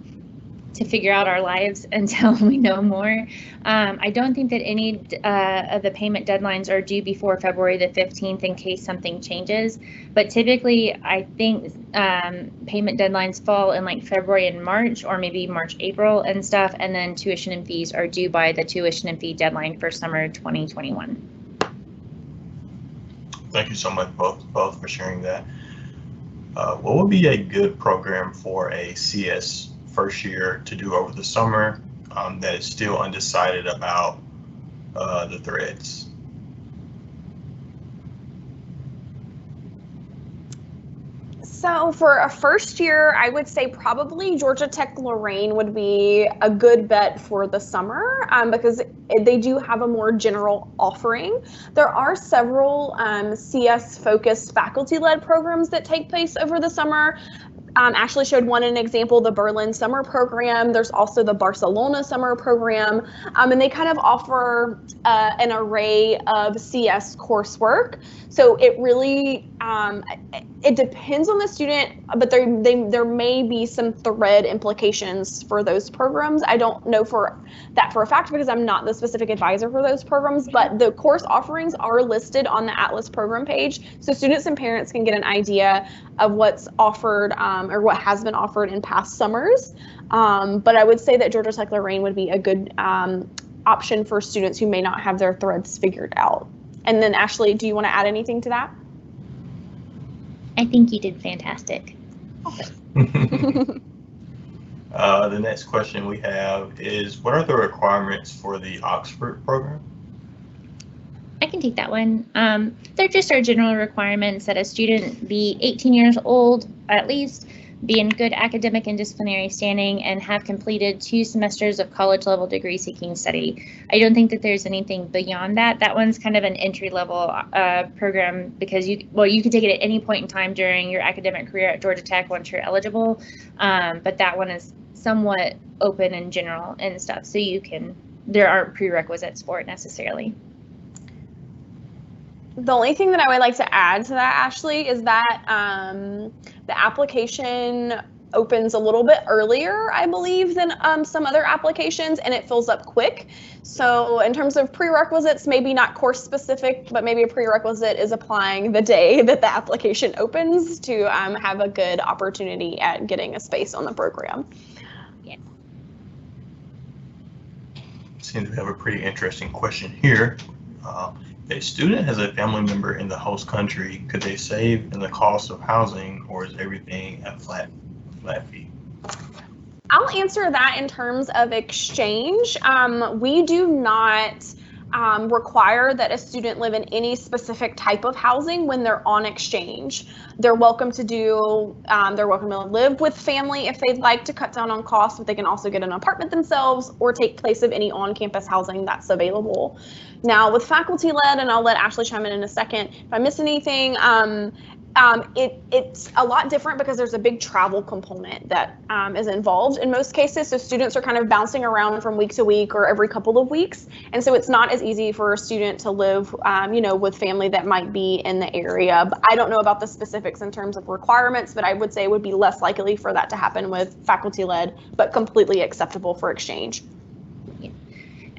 to figure out our lives until we know more. I don't think that any of the payment deadlines are due before February the 15th in case something changes. But typically, I think payment deadlines fall in like February and March, or maybe March, April and stuff. And then tuition and fees are due by the tuition and fee deadline for summer 2021. Thank you so much both for sharing that. What would be a good program for a CS first year to do over the summer that is still undecided about the threads? So for a first year, I would say probably Georgia Tech Lorraine would be a good bet for the summer because they do have a more general offering. There are several CS focused faculty led programs that take place over the summer. Ashlee showed one an example, the Berlin summer program. There's also the Barcelona summer program, and they kind of offer an array of CS coursework. So it really, it depends on the student, but there may be some thread implications for those programs. I don't know for a fact because I'm not the specific advisor for those programs, but the course offerings are listed on the Atlas program page. So students and parents can get an idea of what's offered or what has been offered in past summers. But I would say that Georgia Tech Lorraine would be a good option for students who may not have their threads figured out. And then Ashlee, do you want to add anything to that? I think you did fantastic. Okay. The next question we have is, what are the requirements for the Oxford program? I can take that one. They're just our general requirements that a student be 18 years old at least, be in good academic and disciplinary standing, and have completed 2 semesters of college level degree seeking study. I don't think that there's anything beyond that. That one's kind of an entry level program because you can take it at any point in time during your academic career at Georgia Tech once you're eligible. But that one is somewhat open and general and stuff. So there aren't prerequisites for it necessarily. The only thing that I would like to add to that, Ashlee, is that the application opens a little bit earlier, I believe, than some other applications, and it fills up quick. So in terms of prerequisites, maybe not course specific, but maybe a prerequisite is applying the day that the application opens to have a good opportunity at getting a space on the program. Yeah. Seems we have a pretty interesting question here. A student has a family member in the host country. Could they save in the cost of housing, or is everything at flat fee? I'll answer that in terms of exchange. We do not require that a student live in any specific type of housing when they're on exchange. They're welcome to live with family if they'd like to cut down on costs, but they can also get an apartment themselves or take place of any on-campus housing that's available. Now with faculty-led, and I'll let Ashlee chime in a second if I miss anything, it's a lot different because there's a big travel component that is involved in most cases. So students are kind of bouncing around from week to week or every couple of weeks. And so it's not as easy for a student to live, with family that might be in the area. But I don't know about the specifics in terms of requirements, but I would say it would be less likely for that to happen with faculty-led, but completely acceptable for exchange.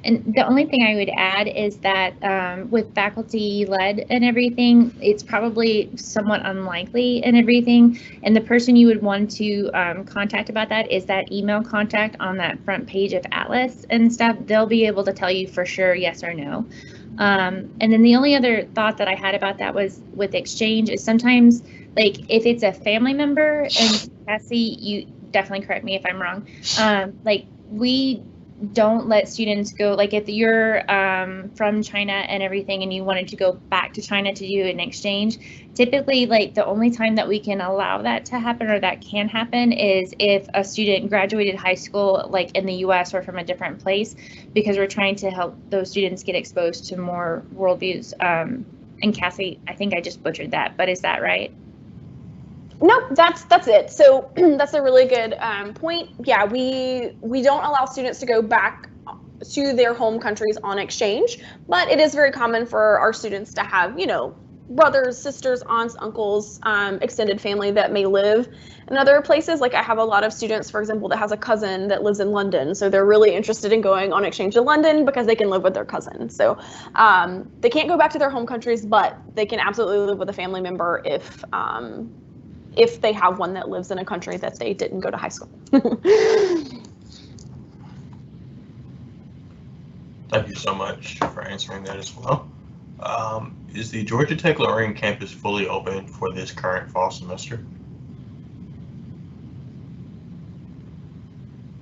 And the only thing I would add is that with faculty-led and everything, it's probably somewhat unlikely and everything. And the person you would want to contact about that is that email contact on that front page of Atlas and stuff. They'll be able to tell you for sure yes or no. And then the only other thought that I had about that was with exchange is sometimes, like, if it's a family member, and Cassy, you definitely correct me if I'm wrong, we don't let students go, like if you're from China and everything and you wanted to go back to China to do an exchange, typically like the only time that we can allow that to happen or that can happen is if a student graduated high school like in the US or from a different place, because we're trying to help those students get exposed to more worldviews. And Cassy, I think I just butchered that, but is that right? Nope, that's it. So that's a really good point. Yeah, we don't allow students to go back to their home countries on exchange, but it is very common for our students to have, brothers, sisters, aunts, uncles, extended family that may live in other places. Like I have a lot of students, for example, that has a cousin that lives in London. So they're really interested in going on exchange to London because they can live with their cousin. So they can't go back to their home countries, but they can absolutely live with a family member if they have one that lives in a country that they didn't go to high school. Thank you so much for answering that as well. Is the Georgia Tech Lorraine campus fully open for this current fall semester?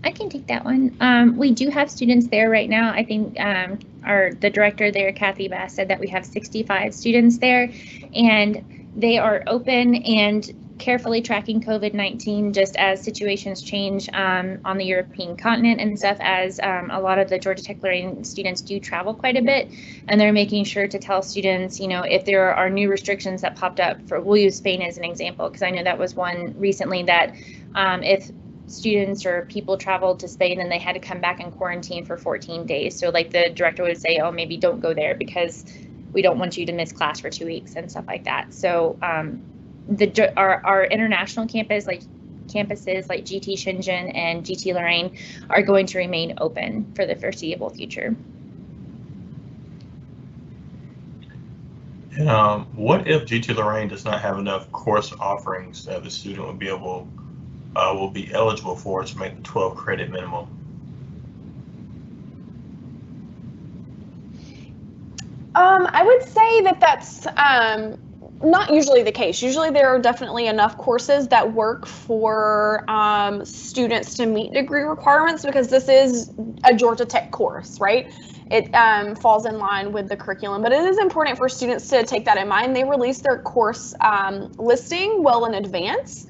I can take that one. We do have students there right now. I think the director there, Kathy Bass, said that we have 65 students there, and they are open and carefully tracking COVID-19 just as situations change on the European continent and stuff, as a lot of the Georgia Tech Lorraine students do travel quite a bit, and they're making sure to tell students, if there are new restrictions that popped up. We'll use Spain as an example, because I know that was one recently that if students or people traveled to Spain and they had to come back and quarantine for 14 days. So like the director would say, oh, maybe don't go there because we don't want you to miss class for 2 weeks and stuff like that. So our international campuses like GT Shenzhen and GT Lorraine are going to remain open for the foreseeable future. And what if GT Lorraine does not have enough course offerings that the student will be eligible for to make the 12 credit minimum? I would say that's not usually the case. Usually there are definitely enough courses that work for students to meet degree requirements, because this is a Georgia Tech course, right? It falls in line with the curriculum, but it is important for students to take that in mind. They release their course listing well in advance.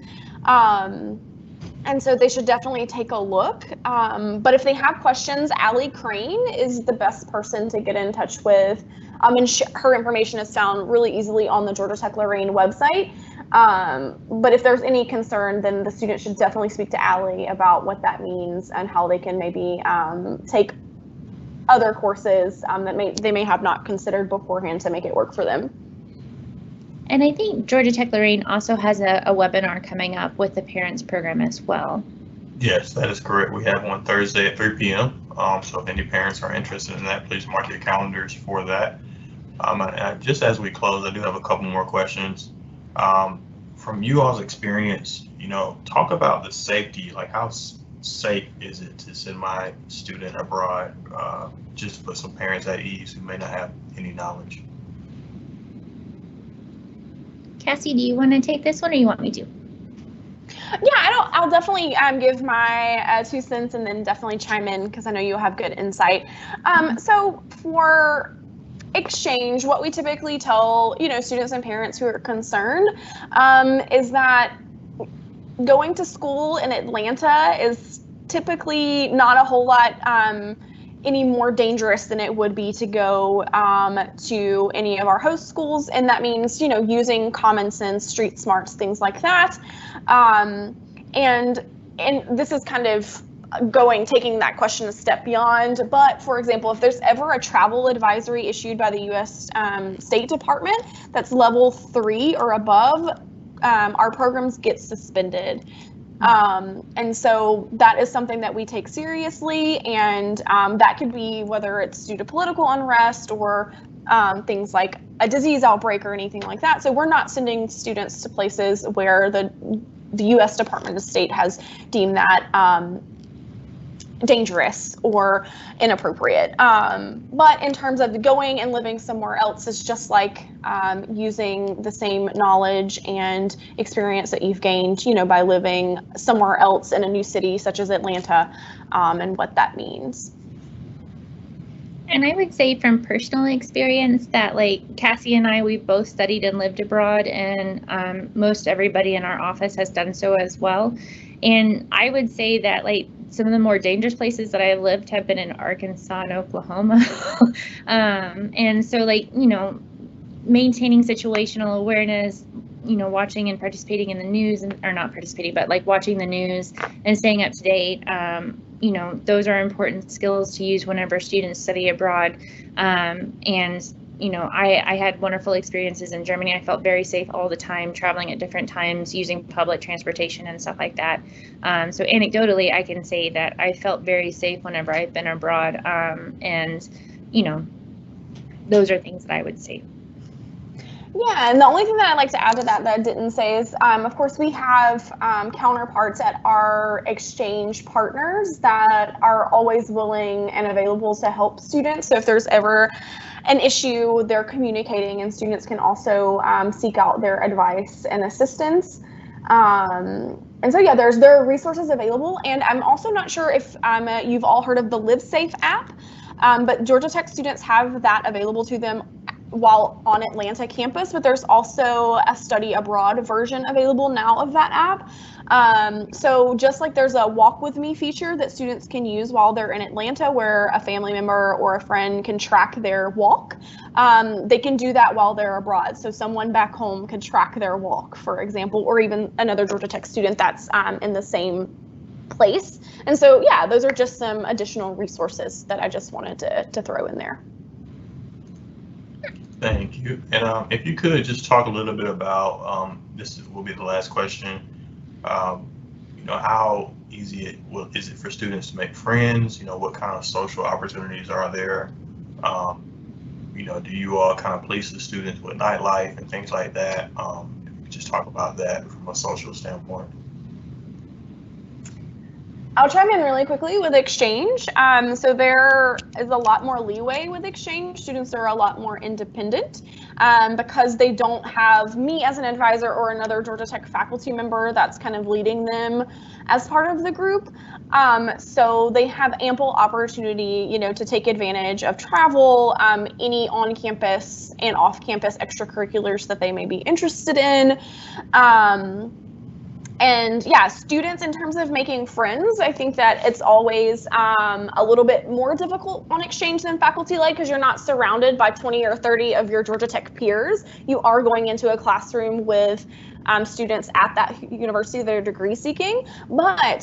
And so they should definitely take a look. But if they have questions, Allie Crane is the best person to get in touch with. And her information is found really easily on the Georgia Tech Lorraine website. But if there's any concern, then the student should definitely speak to Allie about what that means and how they can maybe take other courses that they may have not considered beforehand to make it work for them. And I think Georgia Tech Lorraine also has a webinar coming up with the parents program as well. Yes, that is correct. We have one Thursday at 3 p.m. So if any parents are interested in that, please mark your calendars for that. Just as we close, I do have a couple more questions. From you all's experience, talk about the safety, like how safe is it to send my student abroad, just to put some parents at ease who may not have any knowledge? Cassie, do you want to take this one or you want me to? Yeah, I'll definitely give my 2 cents and then definitely chime in because I know you'll have good insight. So for exchange, what we typically tell, students and parents who are concerned is that going to school in Atlanta is typically not a whole lot any more dangerous than it would be to go to any of our host schools. And that means, using common sense, street smarts, things like that. And this is kind of taking that question a step beyond. But for example, if there's ever a travel advisory issued by the U.S. State Department that's level 3 or above, our programs get suspended. And so that is something that we take seriously, and that could be whether it's due to political unrest or things like a disease outbreak or anything like that. So we're not sending students to places where the U.S. Department of State has deemed that dangerous or inappropriate. But in terms of going and living somewhere else, it's just like using the same knowledge and experience that you've gained, by living somewhere else in a new city such as Atlanta, and what that means. And I would say from personal experience that like Cassie and I, we've both studied and lived abroad, and most everybody in our office has done so as well. And I would say that like some of the more dangerous places that I lived have been in Arkansas and Oklahoma. And so like, maintaining situational awareness, watching and participating in the news, or not participating, but like watching the news and staying up to date. Those are important skills to use whenever students study abroad. I had wonderful experiences in Germany. I felt very safe all the time, traveling at different times, using public transportation and stuff like that. So anecdotally, I can say that I felt very safe whenever I've been abroad. Those are things that I would say. Yeah, and the only thing that I'd like to add to that I didn't say is, of course, we have counterparts at our exchange partners that are always willing and available to help students. So if there's ever an issue, they're communicating, and students can also seek out their advice and assistance. And so, yeah, there are resources available. And I'm also not sure if you've all heard of the LiveSafe app, but Georgia Tech students have that available to them while on Atlanta campus, but there's also a study abroad version available now of that app. So just like there's a walk with me feature that students can use while they're in Atlanta, where a family member or a friend can track their walk, they can do that while they're abroad. So someone back home could track their walk, for example, or even another Georgia Tech student that's in the same place. And so, yeah, those are just some additional resources that I just wanted to throw in there. Thank you. And if you could just talk a little bit about, this will be the last question, how easy is it for students to make friends? What kind of social opportunities are there? Do you all kind of place the students with nightlife and things like that? If you could just talk about that from a social standpoint. I'll chime in really quickly with exchange. So there is a lot more leeway with exchange. Students are a lot more independent because they don't have me as an advisor or another Georgia Tech faculty member that's kind of leading them as part of the group. So they have ample opportunity, to take advantage of travel, any on-campus and off-campus extracurriculars that they may be interested in. And yeah, students, in terms of making friends, I think that it's always a little bit more difficult on exchange than faculty-led, because you're not surrounded by 20 or 30 of your Georgia Tech peers. You are going into a classroom with students at that university that are degree seeking, but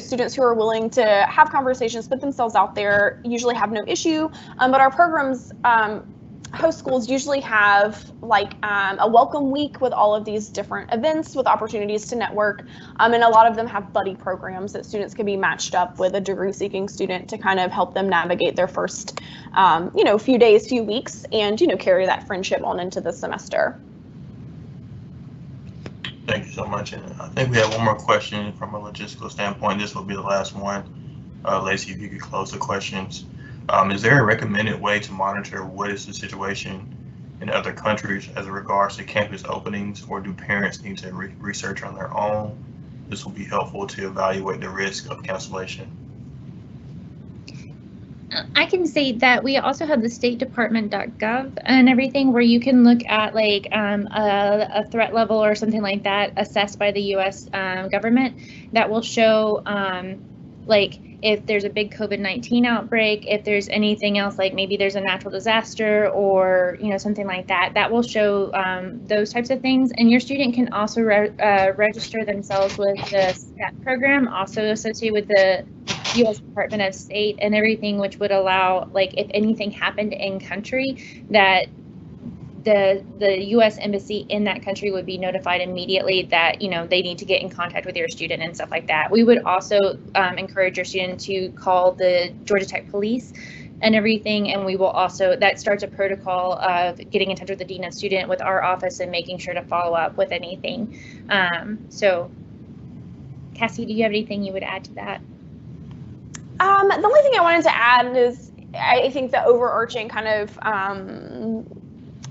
students who are willing to have conversations, put themselves out there, usually have no issue. But our programs, host schools usually have like a welcome week with all of these different events with opportunities to network, and a lot of them have buddy programs that students can be matched up with a degree seeking student to kind of help them navigate their first few days, few weeks, and carry that friendship on into the semester. Thank you so much. And I think we have one more question from a logistical standpoint. This will be the last one. Lacey, if you could close the questions. Is there a recommended way to monitor what is the situation in other countries as regards to campus openings, or do parents need to research on their own? This will be helpful to evaluate the risk of cancellation. I can say that we also have the statedepartment.gov and everything, where you can look at like a threat level or something like that assessed by the U.S. Government that will show like if there's a big COVID-19 outbreak, if there's anything else, like maybe there's a natural disaster or something like that, that will show those types of things. And your student can also register themselves with the STEP program, also associated with the U.S. Department of State and everything, which would allow, like, if anything happened in country, that the U.S. Embassy in that country would be notified immediately that they need to get in contact with your student and stuff like that. We would also encourage your student to call the Georgia Tech Police and everything, and we will also, that starts a protocol of getting in touch with the dean of student with our office and making sure to follow up with anything. So Cassy, do you have anything you would add to that? The only thing I wanted to add is I think the overarching kind of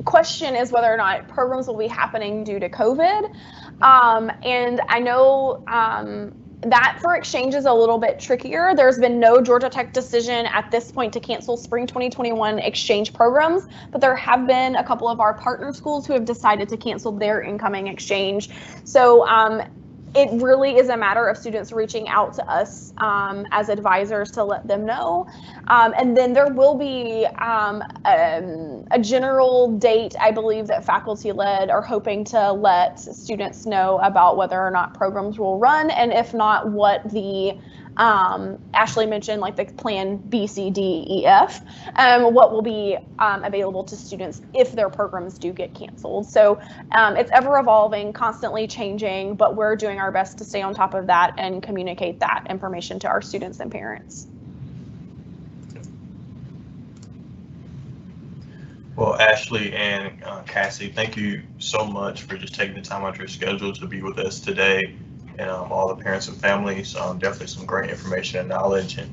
question is whether or not programs will be happening due to COVID. And I know that for exchange is a little bit trickier. There's been no Georgia Tech decision at this point to cancel spring 2021 exchange programs, but there have been a couple of our partner schools who have decided to cancel their incoming exchange. So it really is a matter of students reaching out to us as advisors to let them know. And then there will be a general date, I believe, that faculty led are hoping to let students know about whether or not programs will run, and if not, what the Ashlee mentioned, like the plan B, C, D, E, F, what will be available to students if their programs do get canceled. So it's ever evolving, constantly changing, but we're doing our best to stay on top of that and communicate that information to our students and parents. Well, Ashlee and Cassy, thank you so much for just taking the time out of your schedule to be with us today. And all the parents and families, definitely some great information and knowledge, and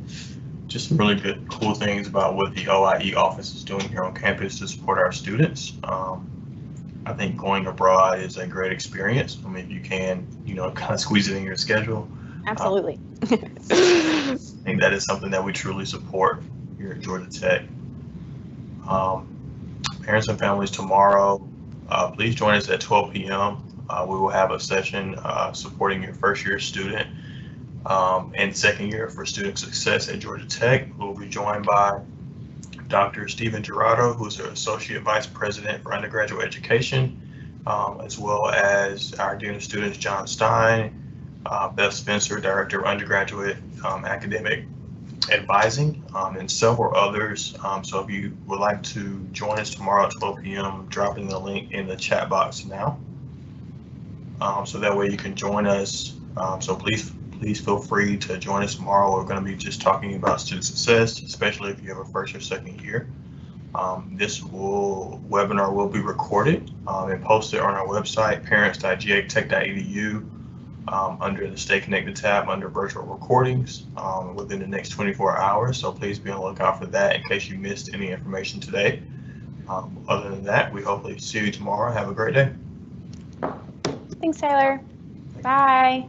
just some really good, cool things about what the OIE office is doing here on campus to support our students. I think going abroad is a great experience. I mean, if you can, kind of squeeze it in your schedule. Absolutely. I think that is something that we truly support here at Georgia Tech. Parents and families, tomorrow, please join us at 12 p.m. We will have a session supporting your first year student and second year for student success at Georgia Tech. We'll be joined by Dr. Stephen Gerardo, who's the Associate Vice President for Undergraduate Education, as well as our Dean of Students, John Stein, Beth Spencer, Director of Undergraduate Academic Advising, and several others. So if you would like to join us tomorrow at 12 p.m., drop in the link in the chat box now. So that way you can join us. So please feel free to join us tomorrow. We're going to be just talking about student success, especially if you have a first or second year. This webinar will be recorded and posted on our website, parents.gatech.edu, under the Stay Connected tab under virtual recordings within the next 24 hours. So please be on the lookout for that in case you missed any information today. Other than that, we hopefully see you tomorrow. Have a great day. Thanks, Tyler. Bye.